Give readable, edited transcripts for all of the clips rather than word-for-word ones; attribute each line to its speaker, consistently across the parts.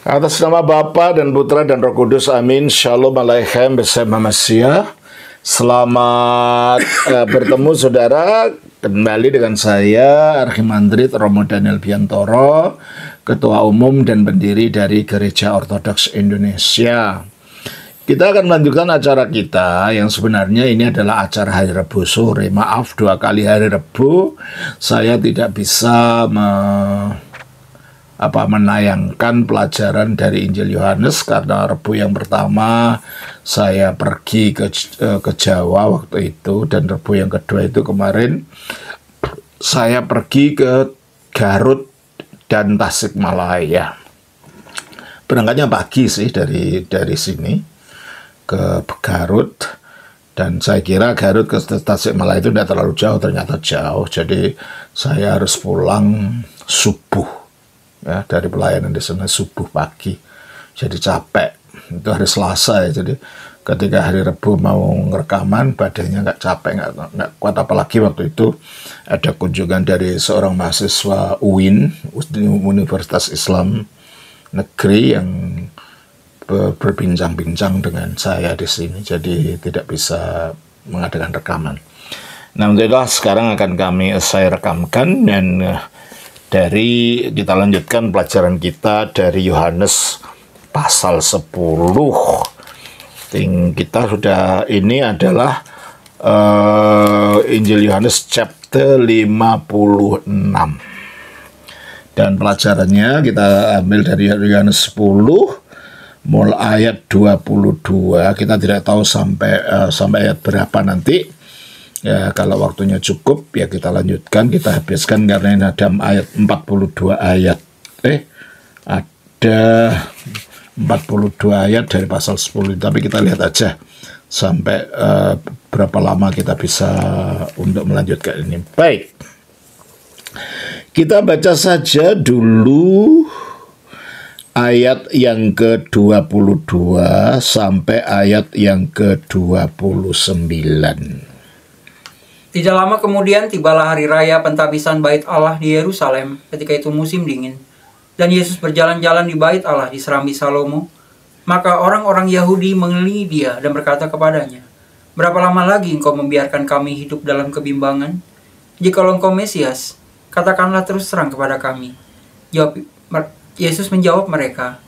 Speaker 1: Atas nama Bapa dan Putra dan Roh Kudus, amin. Shalom Aleichem bersama Masya. Selamat bertemu saudara. Kembali dengan saya, Archimandrit Romo Daniel Biantoro, Ketua Umum dan pendiri dari Gereja Ortodoks Indonesia. Kita akan melanjutkan acara kita yang sebenarnya ini adalah acara hari Rabu sore. Maaf, 2 kali hari Rabu saya tidak bisa menayangkan pelajaran dari Injil Yohanes karena Rabu yang pertama saya pergi ke Jawa waktu itu, dan Rabu yang kedua itu kemarin saya pergi ke Garut dan Tasikmalaya. Berangkatnya pagi sih dari sini ke Garut, dan saya kira Garut ke Tasikmalaya itu tidak terlalu jauh, ternyata jauh. Jadi saya harus pulang subuh. Ya, dari pelayanan di sana subuh pagi, jadi capek. Itu hari Selasa ya, jadi ketika hari Rabu mau ngerekaman badannya nggak capek, nggak kuat. Apalagi waktu itu ada kunjungan dari seorang mahasiswa UIN, Universitas Islam Negeri, yang berbincang-bincang dengan saya di sini, jadi tidak bisa mengadakan rekaman. Nah, itulah sekarang akan saya rekamkan, dan kita lanjutkan pelajaran kita dari Yohanes pasal 10. Kita sudah, ini adalah Injil Yohanes chapter 56. Dan pelajarannya kita ambil dari Yohanes 10 mulai ayat 22. Kita tidak tahu sampai ayat berapa nanti. Ya, kalau waktunya cukup ya kita lanjutkan, kita habiskan, karena ini ada ayat 42 ayat. Ada 42 ayat dari pasal 10, tapi kita lihat aja sampai berapa lama kita bisa untuk melanjutkan ini. Baik. Kita baca saja dulu ayat yang ke-22 sampai ayat yang ke-29.
Speaker 2: Tidak lama kemudian tibalah hari raya pentabisan bait Allah di Yerusalem, ketika itu musim dingin. Dan Yesus berjalan-jalan di bait Allah di Serambi Salomo. Maka orang-orang Yahudi mengelilingi dia dan berkata kepadanya, "Berapa lama lagi engkau membiarkan kami hidup dalam kebimbangan? Jikalau engkau Mesias, katakanlah terus terang kepada kami." Yesus menjawab mereka,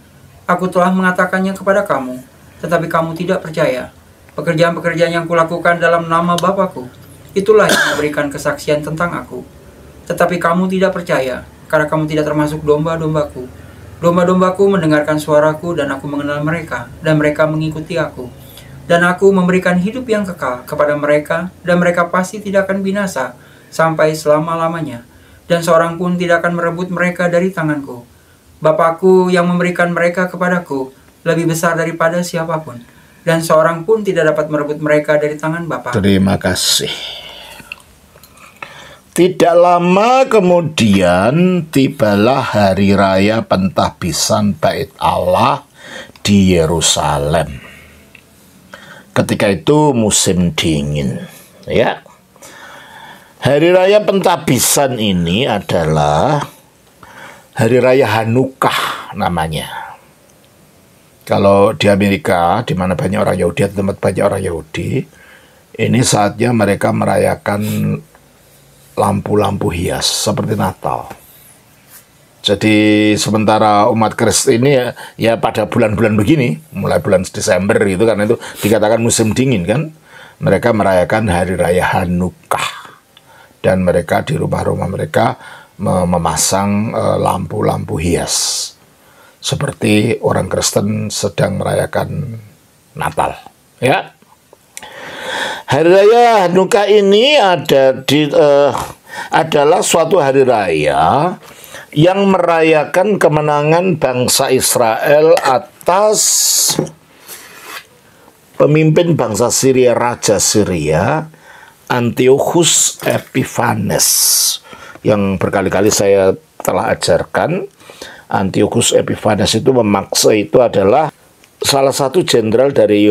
Speaker 2: "Aku telah mengatakannya kepada kamu, tetapi kamu tidak percaya. Pekerjaan-pekerjaan yang kulakukan dalam nama Bapa-Ku, itulah yang memberikan kesaksian tentang aku. Tetapi kamu tidak percaya, karena kamu tidak termasuk domba-dombaku. Domba-dombaku mendengarkan suaraku, dan aku mengenal mereka, dan mereka mengikuti aku. Dan aku memberikan hidup yang kekal kepada mereka, dan mereka pasti tidak akan binasa sampai selama-lamanya. Dan seorang pun tidak akan merebut mereka dari tanganku. Bapakku yang memberikan mereka kepadaku lebih besar daripada siapapun, dan seorang pun tidak dapat merebut mereka dari tangan Bapa."
Speaker 1: Terima kasih. Tidak lama kemudian tibalah hari raya pentabisan bait Allah di Yerusalem. Ketika itu musim dingin, ya. Hari raya pentabisan ini adalah hari raya Hanukkah namanya. Kalau di Amerika, di mana banyak orang Yahudi, atau tempat banyak orang Yahudi, ini saatnya mereka merayakan lampu-lampu hias seperti Natal. Jadi sementara umat Kristen ini ya pada bulan-bulan begini, mulai bulan Desember itu, karena itu dikatakan musim dingin kan, mereka merayakan hari raya Hanukkah, dan mereka di rumah-rumah mereka memasang lampu-lampu hias seperti orang Kristen sedang merayakan Natal, ya. Hari raya Hanukkah ini adalah suatu hari raya yang merayakan kemenangan bangsa Israel atas pemimpin bangsa Syria, Raja Syria Antiochus Epiphanes, yang berkali-kali saya telah ajarkan. Antiochus Epiphanes itu memaksa, itu adalah salah satu jenderal dari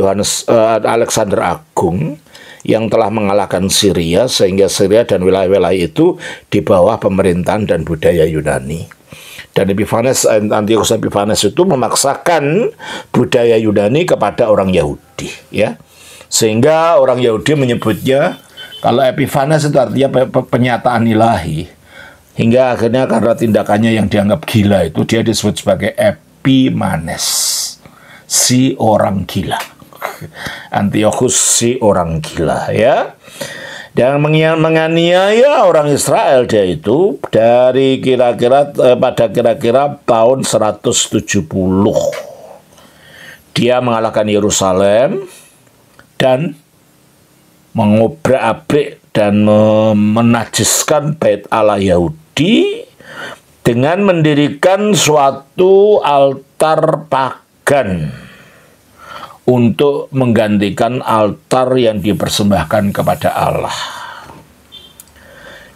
Speaker 1: Alexander Agung yang telah mengalahkan Syria, sehingga Syria dan wilayah-wilayah itu di bawah pemerintahan dan budaya Yunani. Dan Antiochus Epiphanes itu memaksakan budaya Yunani kepada orang Yahudi, ya. Sehingga orang Yahudi menyebutnya, kalau Epiphanes itu artinya penyataan ilahi. Hingga akhirnya karena tindakannya yang dianggap gila itu, dia disebut sebagai Epimanes, si orang gila. Antiochus si orang gila, ya. Dan menganiaya orang Israel dia itu dari pada kira-kira tahun 170. Dia mengalahkan Yerusalem dan mengobrak-abrik dan menajiskan bait Allah Yahudi dengan mendirikan suatu altar pagan untuk menggantikan altar yang dipersembahkan kepada Allah.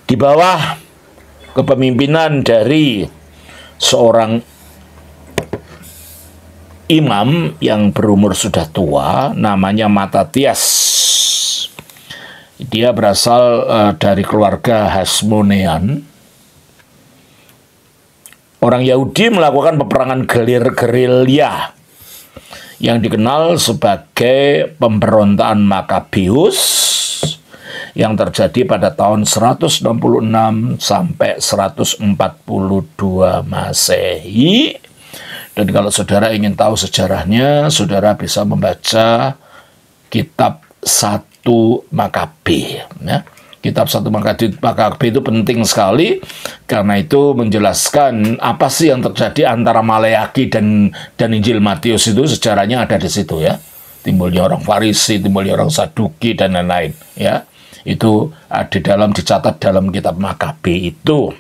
Speaker 1: Di bawah kepemimpinan dari seorang imam yang berumur sudah tua, namanya Matatias. Dia berasal dari keluarga Hasmonean. Orang Yahudi melakukan peperangan gerilya yang dikenal sebagai pemberontakan Makabeus yang terjadi pada tahun 166 sampai 142 Masehi. Dan kalau saudara ingin tahu sejarahnya, saudara bisa membaca kitab 1 Makabe, ya. Kitab 1 Makabe itu penting sekali karena itu menjelaskan apa sih yang terjadi antara Maleaki dan Injil Matius. Itu sejarahnya ada di situ, ya. Timbulnya orang Farisi, timbulnya orang Saduki dan lain-lain, ya. Itu dicatat dalam kitab Makabe itu.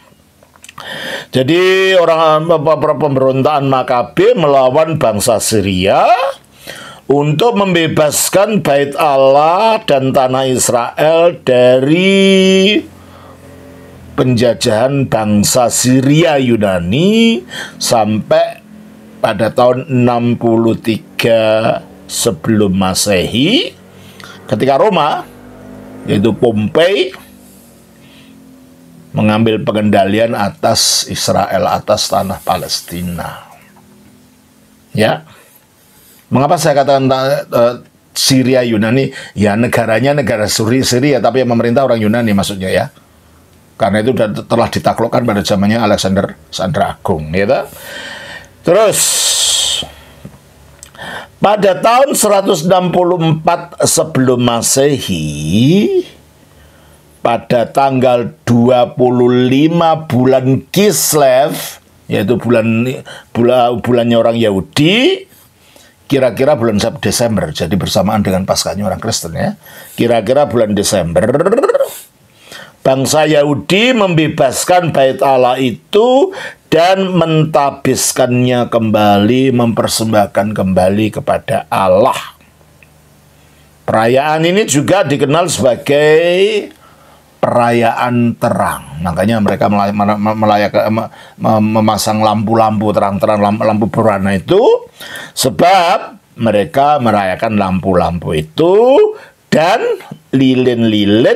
Speaker 1: Jadi pemberontakan Makabe melawan bangsa Syria untuk membebaskan bait Allah dan tanah Israel dari penjajahan bangsa Syria Yunani sampai pada tahun 63 sebelum Masehi, ketika Roma, yaitu Pompei, mengambil pengendalian atas Israel, atas tanah Palestina. Ya. Mengapa saya katakan Syria Yunani? Ya, negaranya negara Syria, tapi yang memerintah orang Yunani maksudnya, ya. Karena itu telah ditaklukkan pada zamannya Alexander Agung, gitu. Terus pada tahun 164 sebelum Masehi, pada tanggal 25 bulan Kislev, yaitu bulannya orang Yahudi, kira-kira bulan Desember, jadi bersamaan dengan Paskahnya orang Kristen, ya. Kira-kira bulan Desember, bangsa Yahudi membebaskan bait Allah itu dan mentahbiskannya kembali, mempersembahkan kembali kepada Allah. Perayaan ini juga dikenal sebagai perayaan terang. Makanya mereka memasang lampu-lampu terang-terang, lampu berwarna itu, sebab mereka merayakan lampu-lampu itu dan lilin-lilin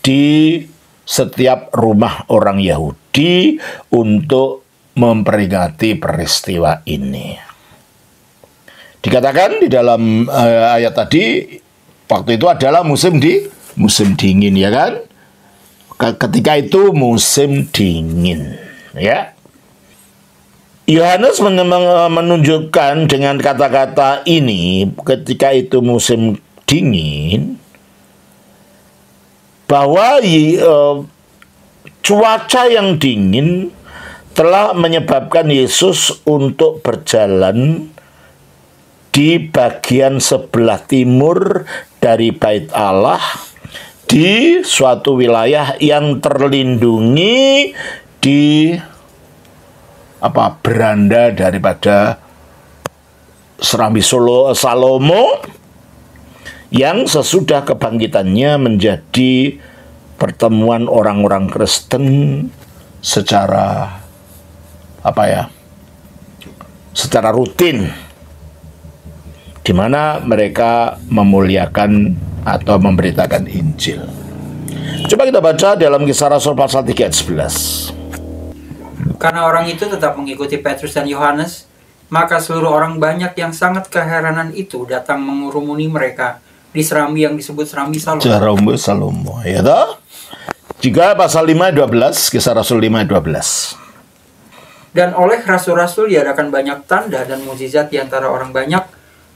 Speaker 1: di setiap rumah orang Yahudi untuk memperingati peristiwa ini. Dikatakan di dalam ayat tadi, waktu itu adalah musim dingin, ya kan? Ketika itu musim dingin, ya. Yohanes menunjukkan dengan kata-kata ini, ketika itu musim dingin, bahwa cuaca yang dingin telah menyebabkan Yesus untuk berjalan di bagian sebelah timur dari bait Allah, di suatu wilayah yang terlindungi di beranda daripada Serambi Salomo, yang sesudah kebangkitannya menjadi pertemuan orang-orang Kristen secara secara rutin, di mana mereka memuliakan atau memberitakan Injil. Coba kita baca dalam Kisah Rasul pasal 3 ayat 11.
Speaker 2: Karena orang itu tetap mengikuti Petrus dan Yohanes, maka seluruh orang banyak yang sangat keheranan itu datang mengurumuni mereka di serambi yang disebut serambi Salomo.
Speaker 1: Serambi Salomo, ya toh? Juga pasal 5 ayat 12, Kisah Rasul 5 ayat 12.
Speaker 2: Dan oleh rasul-rasul diadakan banyak tanda dan mukjizat di antara orang banyak.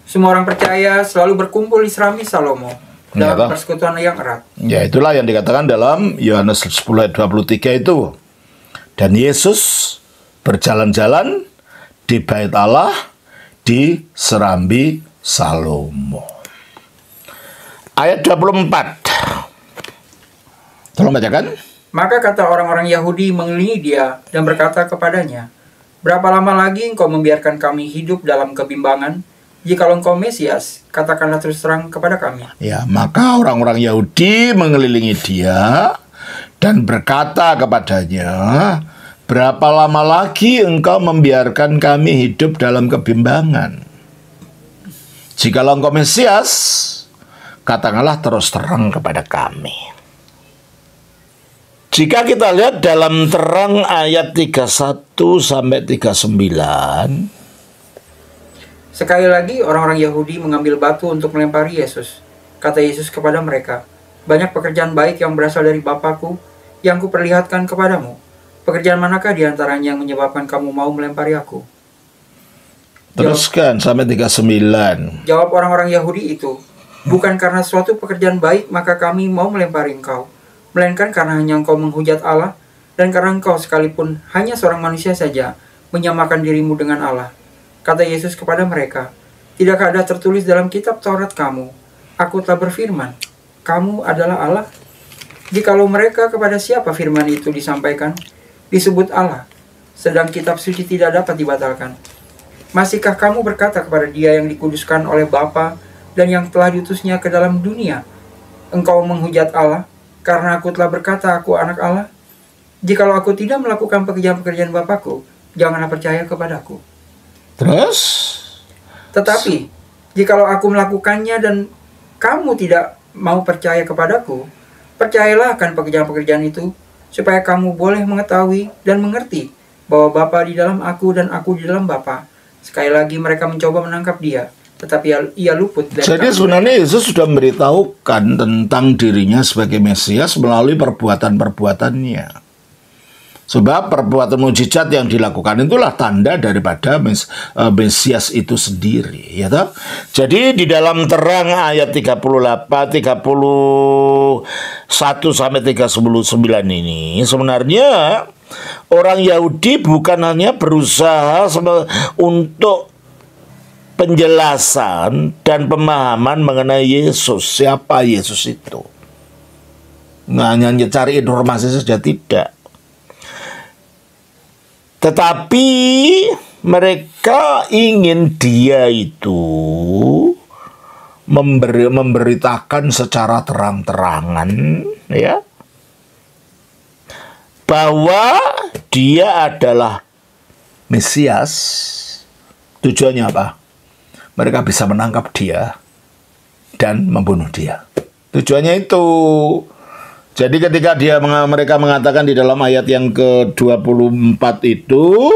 Speaker 2: Semua orang percaya selalu berkumpul di serambi Salomo dalam persekutuan yang erat.
Speaker 1: Ya, itulah yang dikatakan dalam Yohanes 10 ayat 23 itu. Dan Yesus berjalan-jalan di bait Allah di serambi Salomo. Ayat 24. Tolong bacakan.
Speaker 2: Maka kata orang-orang Yahudi mengelilingi dia dan berkata kepadanya, "Berapa lama lagi engkau membiarkan kami hidup dalam kebimbangan? Jikalau engkau Mesias, katakanlah terus terang kepada kami."
Speaker 1: Ya, maka orang-orang Yahudi mengelilingi dia dan berkata kepadanya, "Berapa lama lagi engkau membiarkan kami hidup dalam kebimbangan? Jikalau engkau Mesias, katakanlah terus terang kepada kami." Jika kita lihat dalam Terang ayat 31 sampai 39,
Speaker 2: sekali lagi orang-orang Yahudi mengambil batu untuk melempari Yesus. Kata Yesus kepada mereka, "Banyak pekerjaan baik yang berasal dari Bapakku yang kuperlihatkan kepadamu. Pekerjaan manakah di antaranya yang menyebabkan kamu mau melempari aku?"
Speaker 1: Teruskan sampai 39.
Speaker 2: Jawab orang-orang Yahudi itu, "Bukan karena suatu pekerjaan baik maka kami mau melempari engkau, melainkan karena hanya engkau menghujat Allah, dan karena engkau sekalipun hanya seorang manusia saja menyamakan dirimu dengan Allah." Kata Yesus kepada mereka, "Tidakkah ada tertulis dalam kitab Taurat kamu, Aku telah berfirman, kamu adalah Allah?" Jikalau mereka kepada siapa firman itu disampaikan, disebut Allah, sedang kitab suci tidak dapat dibatalkan. Masihkah kamu berkata kepada dia yang dikuduskan oleh Bapa dan yang telah diutusnya ke dalam dunia, "Engkau menghujat Allah, karena aku telah berkata aku anak Allah"? Jikalau aku tidak melakukan pekerjaan-pekerjaan Bapakku, janganlah percaya kepadaku.
Speaker 1: Terus?
Speaker 2: Tetapi, jikalau aku melakukannya dan kamu tidak mau percaya kepadaku, percayalah akan pekerjaan-pekerjaan itu, supaya kamu boleh mengetahui dan mengerti bahwa Bapa di dalam aku dan aku di dalam Bapa. Sekali lagi mereka mencoba menangkap dia, tetapi ia luput dari
Speaker 1: Jadi sebenarnya Yesus sudah memberitahukan tentang dirinya sebagai Mesias melalui perbuatan-perbuatannya. Sebab perbuatan mujizat yang dilakukan itulah tanda daripada Mesias itu sendiri, ya toh? Jadi di dalam Terang ayat 31 sampai 39 ini sebenarnya orang Yahudi bukan hanya berusaha untuk penjelasan dan pemahaman mengenai Yesus, siapa Yesus itu. Nggak hanya cari informasi saja, tidak. Tetapi mereka ingin dia itu memberitakan secara terang-terangan, ya, bahwa dia adalah Mesias. Tujuannya apa? Mereka bisa menangkap dia dan membunuh dia. Tujuannya itu. Jadi ketika mereka mengatakan di dalam ayat yang ke-24 itu,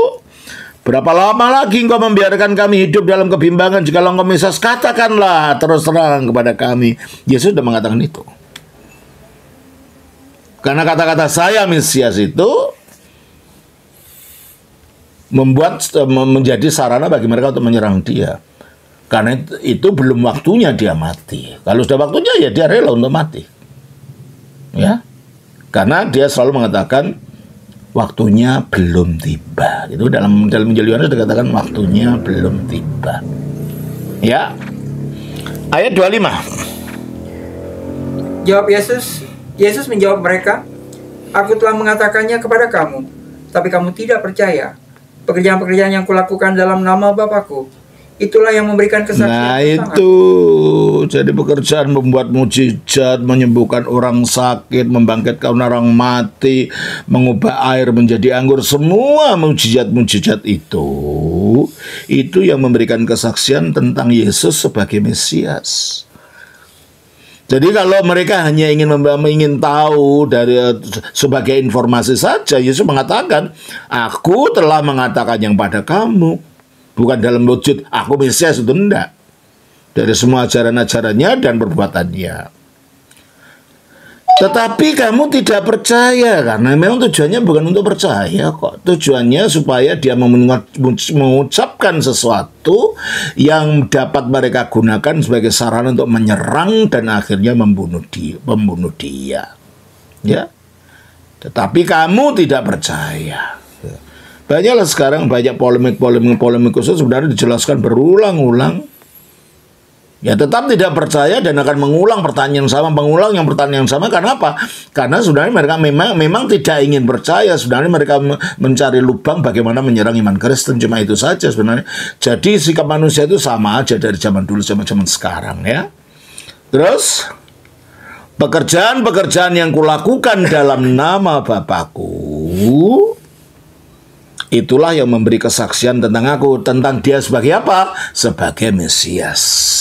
Speaker 1: "Berapa lama lagi engkau membiarkan kami hidup dalam kebimbangan? Jika engkau Mesias, katakanlah terus terang kepada kami." Yesus sudah mengatakan itu. Karena kata-kata "saya Mesias" itu menjadi sarana bagi mereka untuk menyerang dia. Karena itu belum waktunya dia mati. Kalau sudah waktunya, ya dia rela untuk mati. Ya, karena dia selalu mengatakan waktunya belum tiba. Itu dalam Injil Yohanes dikatakan waktunya belum tiba. Ya. Ayat 25.
Speaker 2: Jawab Yesus. Yesus menjawab mereka, "Aku telah mengatakannya kepada kamu, tapi kamu tidak percaya. Pekerjaan-pekerjaan yang kulakukan dalam nama Bapakku, itulah yang memberikan kesaksian."
Speaker 1: Nah itu, jadi pekerjaan membuat mujizat, menyembuhkan orang sakit, membangkitkan orang mati, mengubah air menjadi anggur, semua mujizat-mujizat itu yang memberikan kesaksian tentang Yesus sebagai Mesias. Jadi kalau mereka hanya ingin tahu dari sebagai informasi saja, Yesus mengatakan, aku telah mengatakan yang pada kamu, bukan dalam wujud aku Mesias, itu enggak. Dari semua ajaran-ajarannya dan perbuatannya. Tetapi kamu tidak percaya, karena memang tujuannya bukan untuk percaya kok. Tujuannya supaya dia mengucapkan sesuatu yang dapat mereka gunakan sebagai sarana untuk menyerang dan akhirnya membunuh dia. Ya. Tetapi kamu tidak percaya. Banyaklah sekarang banyak polemik khusus sebenarnya dijelaskan berulang-ulang. Ya tetap tidak percaya dan akan mengulang pertanyaan yang sama. Karena apa? Karena sebenarnya mereka memang tidak ingin percaya. Sebenarnya mereka mencari lubang bagaimana menyerang iman Kristen. Cuma itu saja sebenarnya. Jadi sikap manusia itu sama aja dari zaman dulu sama zaman sekarang ya. Terus pekerjaan-pekerjaan yang kulakukan dalam nama Bapakku, itulah yang memberi kesaksian tentang aku, tentang dia sebagai apa? Sebagai Mesias.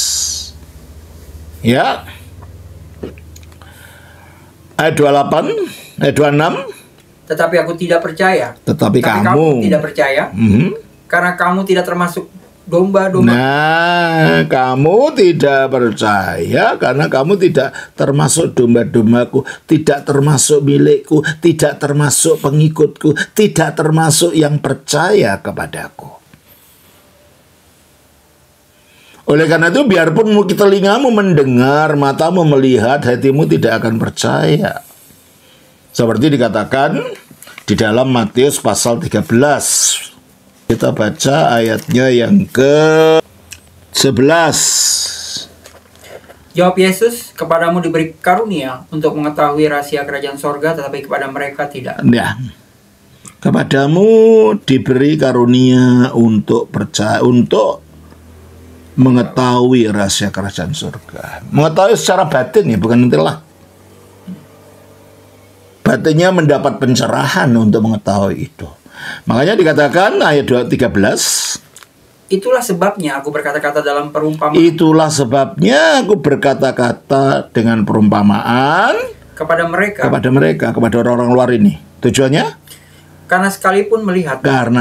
Speaker 1: Ya. Ayat 28, ayat 26.
Speaker 2: Tetapi aku tidak percaya.
Speaker 1: Tetapi kamu
Speaker 2: tidak percaya. Karena kamu tidak termasuk domba-domba.
Speaker 1: Nah, kamu tidak percaya karena kamu tidak termasuk domba-dombaku, tidak termasuk milikku, tidak termasuk pengikutku, tidak termasuk yang percaya kepadaku. Oleh karena itu, biarpun telingamu mendengar, matamu melihat, hatimu tidak akan percaya. Seperti dikatakan di dalam Matius pasal 13. Kita baca ayatnya yang ke-11.
Speaker 2: Jawab Yesus, kepadamu diberi karunia untuk mengetahui rahasia kerajaan sorga, tetapi kepada mereka tidak.
Speaker 1: Ya. Kepadamu diberi karunia untuk percaya, untuk mengetahui rahasia kerajaan surga. Mengetahui secara batin ya, bukan intelek. Batinnya mendapat pencerahan untuk mengetahui itu. Makanya dikatakan ayat 13.
Speaker 2: Itulah sebabnya aku berkata-kata dalam perumpamaan.
Speaker 1: Itulah sebabnya aku berkata-kata dengan perumpamaan
Speaker 2: kepada mereka.
Speaker 1: Kepada orang-orang luar ini. Tujuannya?
Speaker 2: Karena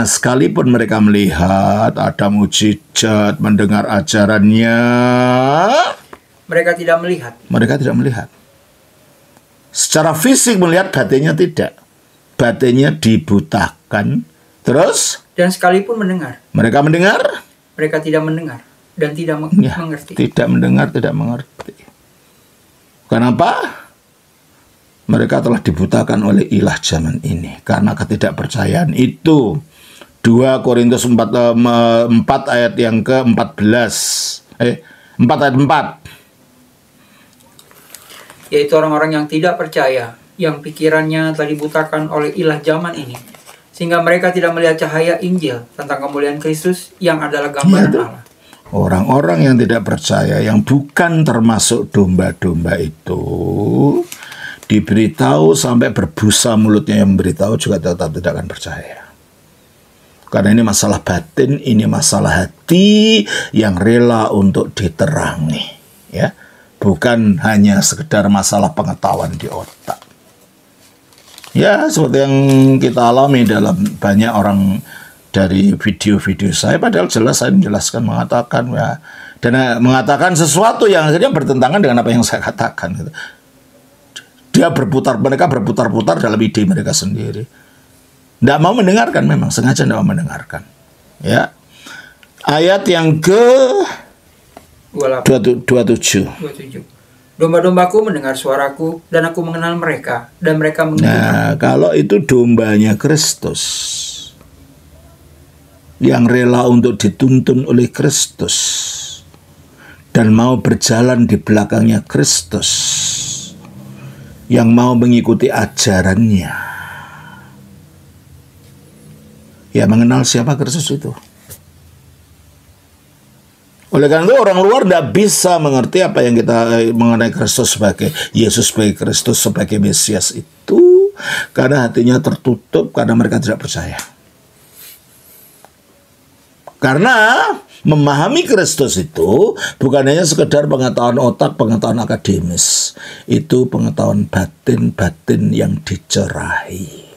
Speaker 2: sekalipun mereka melihat ada mujizat, mendengar ajarannya, mereka tidak melihat. Secara fisik melihat, batinnya tidak. Batinnya dibutakan. Terus? Dan sekalipun mendengar.
Speaker 1: Mereka mendengar?
Speaker 2: Mereka tidak mendengar dan tidak mengerti.
Speaker 1: Tidak mendengar, tidak mengerti. Kenapa? Mereka telah dibutakan oleh ilah zaman ini karena ketidakpercayaan itu. 2 Korintus 4 ayat yang ke-14. 4 ayat 4.
Speaker 2: Yaitu orang-orang yang tidak percaya, yang pikirannya telah dibutakan oleh ilah zaman ini, sehingga mereka tidak melihat cahaya Injil tentang kemuliaan Kristus yang adalah gambaran Allah.
Speaker 1: Orang-orang yang tidak percaya, yang bukan termasuk domba-domba itu, diberitahu sampai berbusa mulutnya yang memberitahu juga tetap tidak akan percaya. Karena ini masalah batin, ini masalah hati yang rela untuk diterangi, ya. Bukan hanya sekedar masalah pengetahuan di otak. Ya, seperti yang kita alami dalam banyak orang dari video-video saya, padahal jelas saya menjelaskan, mengatakan ya, dan mengatakan sesuatu yang akhirnya bertentangan dengan apa yang saya katakan gitu. Mereka berputar-putar dalam ide mereka sendiri. Tidak mau mendengarkan, memang sengaja tidak mau mendengarkan. Ya. Ayat yang ke 27.
Speaker 2: Domba-dombaku mendengar suaraku dan aku mengenal mereka dan mereka mengikuti.
Speaker 1: Nah, kalau itu dombanya Kristus yang rela untuk dituntun oleh Kristus dan mau berjalan di belakangnya Kristus, yang mau mengikuti ajarannya, ya mengenal siapa Kristus itu. Oleh karena itu orang luar tidak bisa mengerti apa yang kita mengenai Kristus sebagai Yesus, sebagai Kristus, sebagai Mesias itu, karena hatinya tertutup, karena mereka tidak percaya. Karena memahami Kristus itu bukan hanya sekedar pengetahuan otak, pengetahuan akademis. Itu pengetahuan batin-batin yang dicerahi.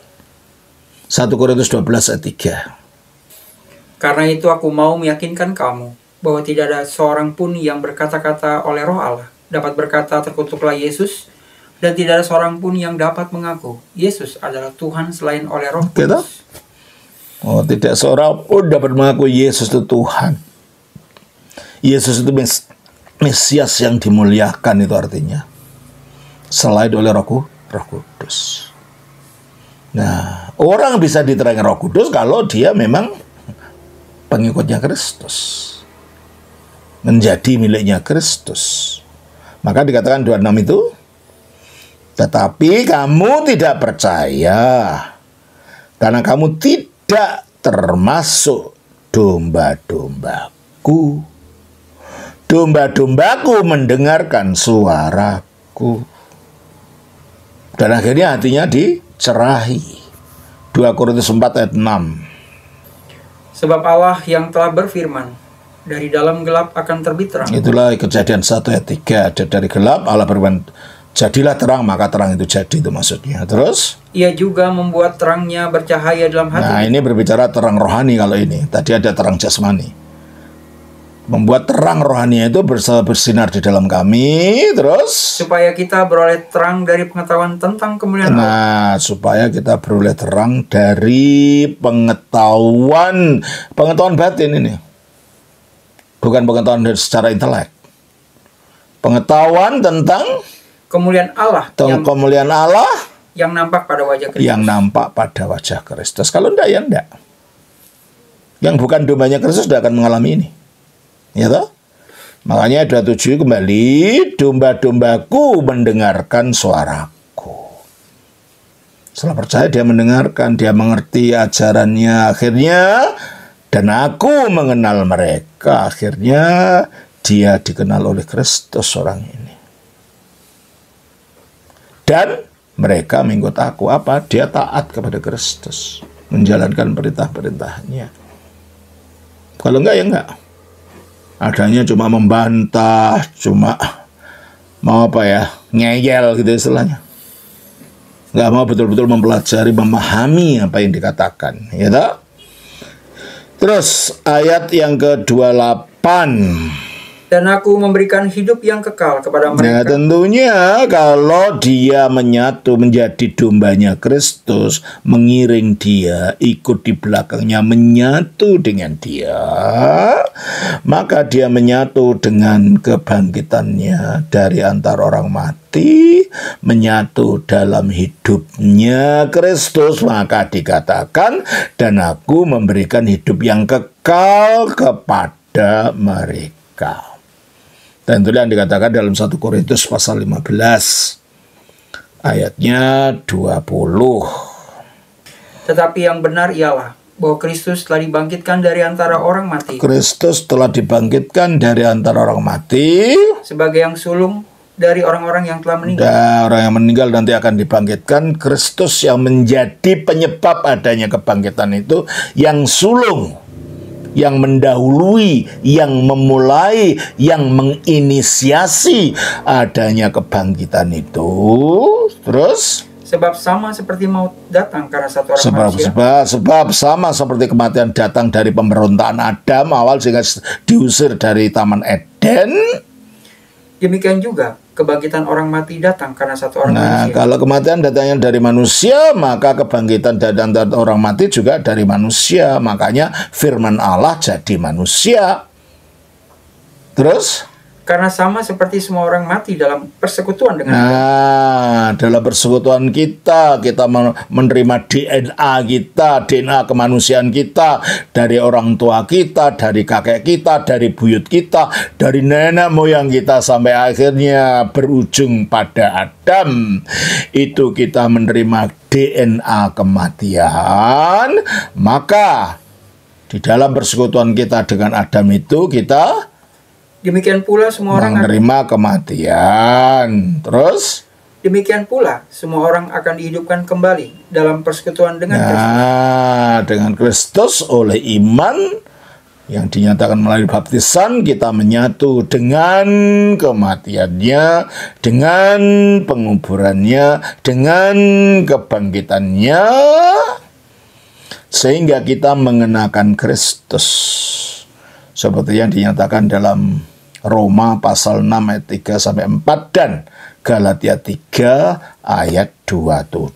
Speaker 1: 1 Korintus 12 ayat 3.
Speaker 2: Karena itu aku mau meyakinkan kamu bahwa tidak ada seorang pun yang berkata-kata oleh Roh Allah dapat berkata terkutuklah Yesus, dan tidak ada seorang pun yang dapat mengaku Yesus adalah Tuhan selain oleh Roh Kudus.
Speaker 1: Oh, tidak seorang pun dapat mengaku Yesus itu Tuhan. Yesus itu Mesias yang dimuliakan, itu artinya selain oleh Roh Kudus. Nah, orang bisa diterangi Roh Kudus kalau dia memang pengikutnya Kristus, menjadi miliknya Kristus. Maka dikatakan 26 itu, tetapi kamu tidak percaya karena kamu tidak termasuk domba-dombaku. Domba-dombaku mendengarkan suaraku. Dan akhirnya hatinya dicerahi. 2 Korintus 4 ayat 6.
Speaker 2: Sebab Allah yang telah berfirman, dari dalam gelap akan terbit terang.
Speaker 1: Itulah Kejadian 1 ayat 3. Dari gelap Allah berfirman, jadilah terang, maka terang itu jadi, itu maksudnya. Terus?
Speaker 2: Ia juga membuat terangnya bercahaya dalam hati.
Speaker 1: Nah, ini berbicara terang rohani kalau ini. Tadi ada terang jasmani. Membuat terang rohani itu bersinar di dalam kami, terus
Speaker 2: supaya kita beroleh terang dari pengetahuan tentang kemuliaan Allah.
Speaker 1: Nah, supaya kita beroleh terang dari pengetahuan batin ini. Bukan pengetahuan secara intelek. Pengetahuan tentang
Speaker 2: kemuliaan Allah, yang nampak pada wajah Kristus.
Speaker 1: Yang nampak pada wajah Kristus. Kalau enggak, ya enggak. Yang bukan dombanya Kristus tidak akan mengalami ini. Ya toh? Makanya 27 kembali, domba-dombaku mendengarkan suaraku. Setelah percaya dia mendengarkan, dia mengerti ajarannya, akhirnya, dan aku mengenal mereka, akhirnya dia dikenal oleh Kristus orang ini. Dan mereka mengikut aku. Apa? Dia taat kepada Kristus, menjalankan perintah-perintahnya. Kalau enggak, ya enggak. Adanya cuma membantah, cuma mau apa ya, ngeyel gitu istilahnya. Nggak mau betul-betul mempelajari, memahami apa yang dikatakan, ya tak? Terus ayat yang ke-28.
Speaker 2: Dan aku memberikan hidup yang kekal kepada mereka.
Speaker 1: Nah, tentunya kalau dia menyatu menjadi dombanya Kristus, mengiring dia, ikut di belakangnya, menyatu dengan dia, maka dia menyatu dengan kebangkitannya dari antara orang mati, menyatu dalam hidupnya Kristus, maka dikatakan, dan aku memberikan hidup yang kekal kepada mereka. Dan itu yang dikatakan dalam 1 Korintus pasal 15 ayatnya 20.
Speaker 2: Tetapi yang benar ialah bahwa Kristus telah dibangkitkan dari antara orang mati.
Speaker 1: Kristus telah dibangkitkan dari antara orang mati
Speaker 2: sebagai yang sulung dari orang-orang yang telah meninggal.
Speaker 1: Dan orang yang meninggal nanti akan dibangkitkan. Kristus yang menjadi penyebab adanya kebangkitan itu, yang sulung, yang mendahului, yang memulai, yang menginisiasi adanya kebangkitan itu. Terus?
Speaker 2: Sebab sama seperti maut datang karena satu orang manusia.
Speaker 1: Sebab sama seperti kematian datang dari pemberontakan Adam awal sehingga diusir dari Taman Eden.
Speaker 2: Demikian juga kebangkitan orang mati datang karena satu orang manusia.
Speaker 1: Nah, kalau kematian datangnya dari manusia, maka kebangkitan dari orang mati juga dari manusia. Makanya firman Allah jadi manusia. Terus?
Speaker 2: Karena sama seperti semua orang mati dalam persekutuan dengan
Speaker 1: Nah, dalam persekutuan kita menerima DNA kita, DNA kemanusiaan kita, dari orang tua kita, dari kakek kita, dari buyut kita, dari nenek moyang kita, sampai akhirnya berujung pada Adam. Itu kita menerima DNA kematian. Maka di dalam persekutuan kita dengan Adam itu kita
Speaker 2: demikian pula semua orang
Speaker 1: menerima kematian. Terus?
Speaker 2: Demikian pula semua orang akan dihidupkan kembali dalam persekutuan dengan Kristus.
Speaker 1: Nah, dengan Kristus oleh iman yang dinyatakan melalui baptisan, kita menyatu dengan kematiannya, dengan penguburannya, dengan kebangkitannya, sehingga kita mengenakan Kristus. Seperti yang dinyatakan dalam Roma pasal 6 ayat 3-4 dan Galatia 3 ayat 27.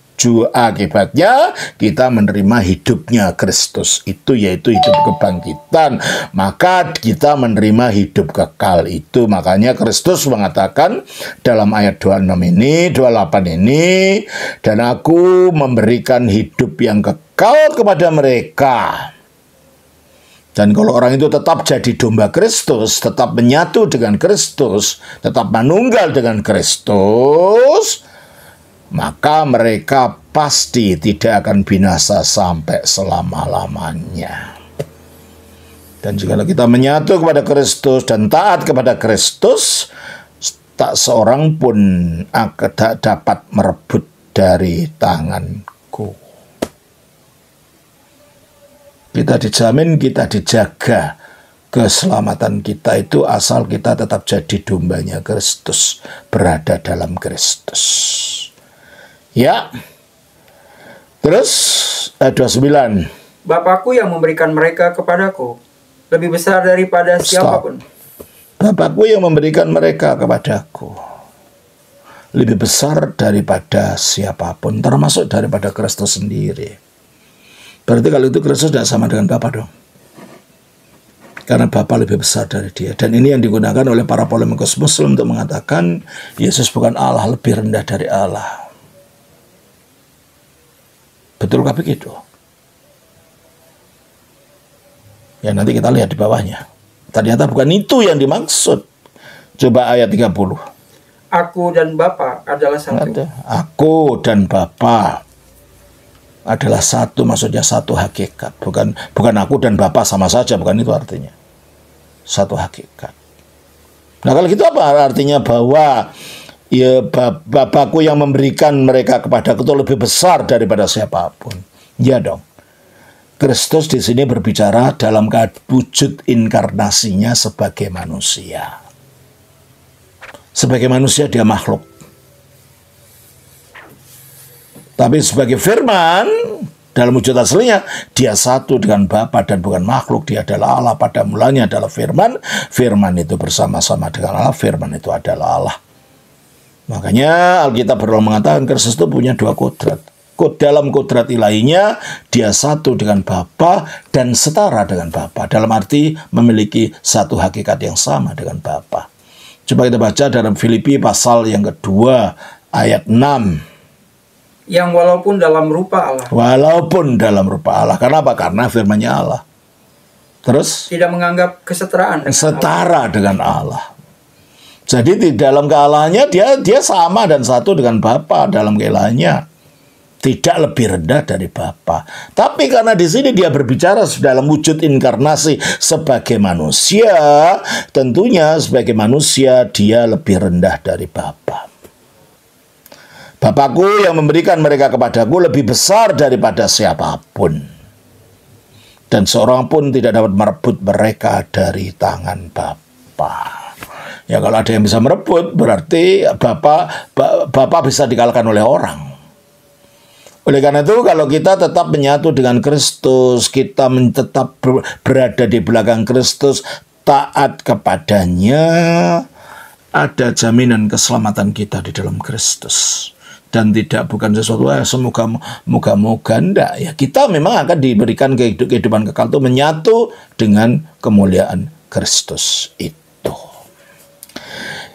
Speaker 1: Akibatnya kita menerima hidupnya Kristus itu, yaitu hidup kebangkitan. Maka kita menerima hidup kekal itu. Makanya Kristus mengatakan dalam ayat 26 ini, 28 ini, dan aku memberikan hidup yang kekal kepada mereka. Dan kalau orang itu tetap jadi domba Kristus, tetap menyatu dengan Kristus, tetap menunggal dengan Kristus, maka mereka pasti tidak akan binasa sampai selama-lamanya. Dan jika kita menyatu kepada Kristus dan taat kepada Kristus, tak seorang pun akan dapat merebut dari tanganku. Kita dijamin, kita dijaga keselamatan kita itu asal kita tetap jadi dombanya Kristus, berada dalam Kristus. Ya. Terus ayat 29.
Speaker 2: Bapakku yang memberikan mereka kepadaku lebih besar daripada siapapun.
Speaker 1: Bapakku yang memberikan mereka kepadaku lebih besar daripada siapapun, termasuk daripada Kristus sendiri. Berarti kalau itu Kristus tidak sama dengan Bapa dong. Karena Bapa lebih besar dari dia. Dan ini yang digunakan oleh para polemikus Muslim untuk mengatakan Yesus bukan Allah, lebih rendah dari Allah. Betulkah begitu? Ya nanti kita lihat di bawahnya. Ternyata bukan itu yang dimaksud. Coba ayat 30.
Speaker 2: Aku dan Bapa adalah satu.
Speaker 1: Aku dan Bapa adalah satu, maksudnya satu hakikat. Bukan aku dan Bapa sama saja, bukan itu artinya. Satu hakikat. Nah kalau gitu apa artinya bahwa ya Bapakku yang memberikan mereka kepadaku itu lebih besar daripada siapapun? Ya dong. Kristus di sini berbicara dalam wujud inkarnasinya sebagai manusia. Sebagai manusia dia makhluk. Tapi sebagai firman, dalam wujud aslinya, dia satu dengan Bapa dan bukan makhluk. Dia adalah Allah, pada mulanya adalah firman. Firman itu bersama-sama dengan Allah, firman itu adalah Allah. Makanya Alkitab berulang mengatakan Kristus itu punya dua kodrat. Dalam kodrat ilahinya, dia satu dengan Bapa dan setara dengan Bapa. Dalam arti memiliki satu hakikat yang sama dengan Bapa. Coba kita baca dalam Filipi pasal yang kedua, ayat 6.
Speaker 2: Yang walaupun dalam rupa Allah.
Speaker 1: Walaupun dalam rupa Allah. Kenapa? Karena firman-Nya Allah. Terus?
Speaker 2: Tidak menganggap kesetaraan dengan
Speaker 1: setara Allah. Dengan Allah. Jadi di dalam kealahannya dia sama dan satu dengan Bapa dalam keilahannya. Tidak lebih rendah dari Bapa. Tapi karena di sini dia berbicara dalam wujud inkarnasi sebagai manusia, tentunya sebagai manusia dia lebih rendah dari Bapa. Bapakku yang memberikan mereka kepadaku lebih besar daripada siapapun. Dan seorang pun tidak dapat merebut mereka dari tangan Bapa. Ya kalau ada yang bisa merebut, berarti Bapa bisa dikalahkan oleh orang. Oleh karena itu, kalau kita tetap menyatu dengan Kristus, kita tetap berada di belakang Kristus, taat kepadanya, ada jaminan keselamatan kita di dalam Kristus. Dan bukan sesuatu semoga-moga enggak ya, kita memang akan diberikan kehidupan kekal itu menyatu dengan kemuliaan Kristus itu.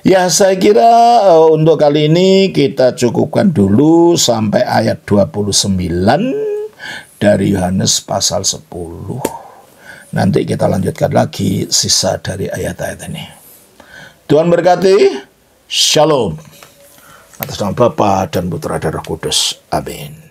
Speaker 1: Ya saya kira untuk kali ini kita cukupkan dulu sampai ayat 29 dari Yohanes pasal 10. Nanti kita lanjutkan lagi sisa dari ayat-ayat ini. Tuhan berkati. Shalom. Atas nama Bapa dan Putra dan Roh Kudus. Amin.